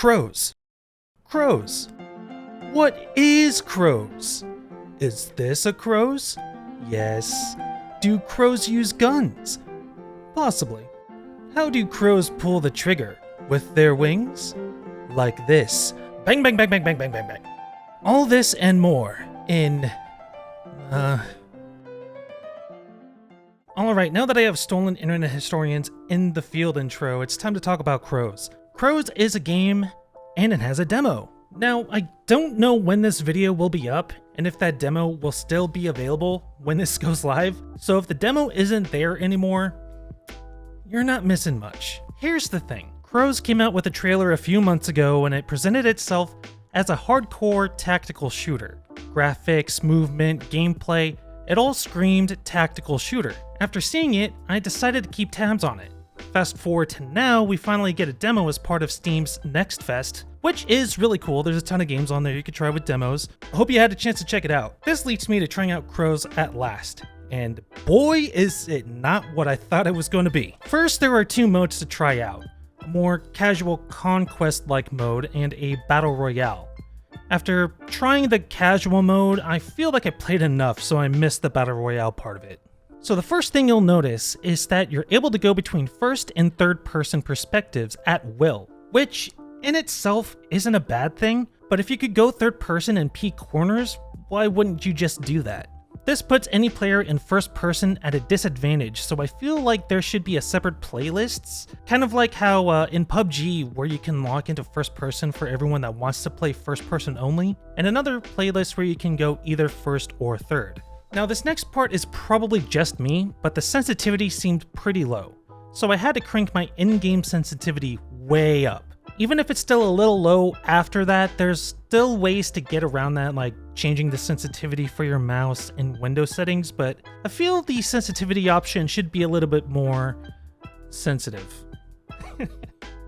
Crowz. Crowz. What is Crowz? Is this a Crowz? Yes. Do crows use guns? Possibly. How do crows pull the trigger? With their wings? Like this. Bang, bang, bang, bang, bang, bang, bang, bang. All this and more in... Alright, now that I have stolen internet historians in the field intro, it's time to talk about Crowz. Crowz is a game, and it has a demo. Now, I don't know when this video will be up, and if that demo will still be available when this goes live, so if the demo isn't there anymore, you're not missing much. Here's the thing. Crowz came out with a trailer a few months ago, and it presented itself as a hardcore tactical shooter. Graphics, movement, gameplay, it all screamed tactical shooter. After seeing it, I decided to keep tabs on it. Fast forward to now, we finally get a demo as part of Steam's Next Fest, which is really cool. There's a ton of games on there you could try with demos. I hope you had a chance to check it out. This leads me to trying out Crowz at last. And boy, is it not what I thought it was going to be. First, there are two modes to try out. A more casual conquest-like mode and a battle royale. After trying the casual mode, I feel like I played enough, so I missed the battle royale part of it. So the first thing you'll notice is that you're able to go between first and third person perspectives at will, which in itself isn't a bad thing, but if you could go third person and peek corners, why wouldn't you just do that? This puts any player in first person at a disadvantage, so I feel like there should be a separate playlists, kind of like how in PUBG where you can log into first person for everyone that wants to play first person only, and another playlist where you can go either first or third. Now this next part is probably just me, but the sensitivity seemed pretty low, so I had to crank my in-game sensitivity way up. Even if it's still a little low after that, there's still ways to get around that, like changing the sensitivity for your mouse in Windows settings, but I feel the sensitivity option should be a little bit more sensitive.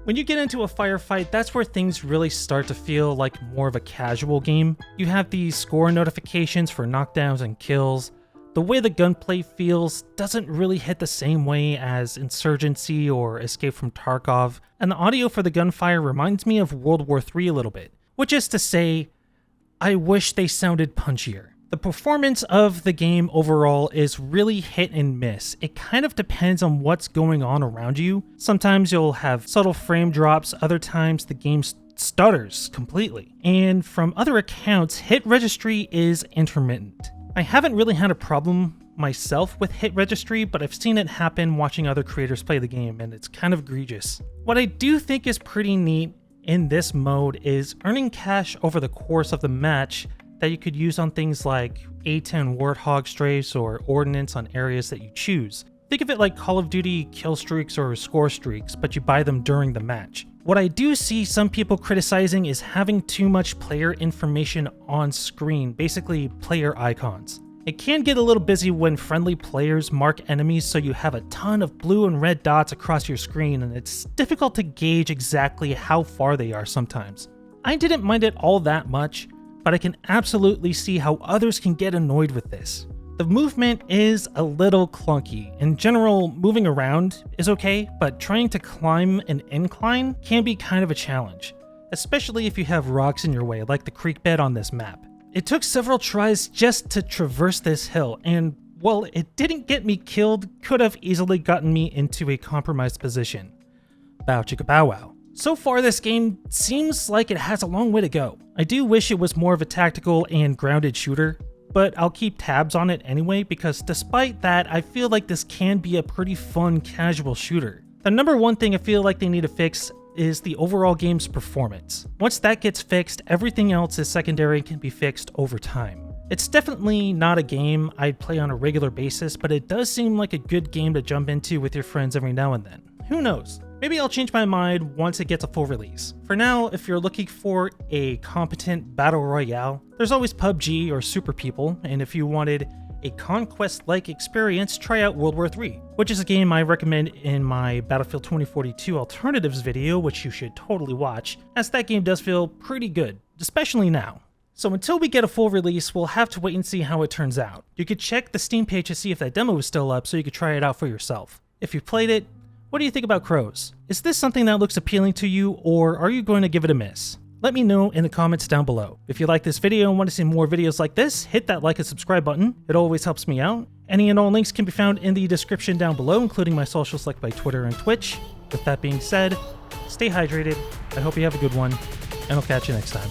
When you get into a firefight, that's where things really start to feel like more of a casual game. You have these score notifications for knockdowns and kills. The way the gunplay feels doesn't really hit the same way as Insurgency or Escape from Tarkov, and the audio for the gunfire reminds me of World War III a little bit, which is to say, I wish they sounded punchier. The performance of the game overall is really hit and miss. It kind of depends on what's going on around you. Sometimes you'll have subtle frame drops, other times the game stutters completely. And from other accounts, hit registry is intermittent. I haven't really had a problem myself with hit registry, but I've seen it happen watching other creators play the game, and it's kind of egregious. What I do think is pretty neat in this mode is earning cash over the course of the match that you could use on things like A10 Warthog strafes or ordnance on areas that you choose. Think of it like Call of Duty kill streaks or score streaks, but you buy them during the match. What I do see some people criticizing is having too much player information on screen, basically player icons. It can get a little busy when friendly players mark enemies, so you have a ton of blue and red dots across your screen, and it's difficult to gauge exactly how far they are sometimes. I didn't mind it all that much, but I can absolutely see how others can get annoyed with this. The movement is a little clunky. In general, moving around is okay, but trying to climb an incline can be kind of a challenge, especially if you have rocks in your way, like the creek bed on this map. It took several tries just to traverse this hill, and while it didn't get me killed, could have easily gotten me into a compromised position. Bow chicka bow wow. So far, this game seems like it has a long way to go. I do wish it was more of a tactical and grounded shooter, but I'll keep tabs on it anyway because despite that, I feel like this can be a pretty fun casual shooter. The number one thing I feel like they need to fix is the overall game's performance. Once that gets fixed, everything else is secondary and can be fixed over time. It's definitely not a game I'd play on a regular basis, but it does seem like a good game to jump into with your friends every now and then. Who knows? Maybe I'll change my mind once it gets a full release. For now, if you're looking for a competent battle royale, there's always PUBG or Super People, and if you wanted a conquest-like experience, try out World War III, which is a game I recommend in my Battlefield 2042 Alternatives video, which you should totally watch, as that game does feel pretty good, especially now. So until we get a full release, we'll have to wait and see how it turns out. You could check the Steam page to see if that demo is still up so you could try it out for yourself. If you played it, What do you think about Crowz? Is this something that looks appealing to you, or are you going to give it a miss? Let me know in the comments down below. If you like this video and want to see more videos like this, hit that like and subscribe button. It always helps me out. Any and all links can be found in the description down below, including my socials like by Twitter and Twitch. With that being said, stay hydrated, I hope you have a good one, and I'll catch you next time.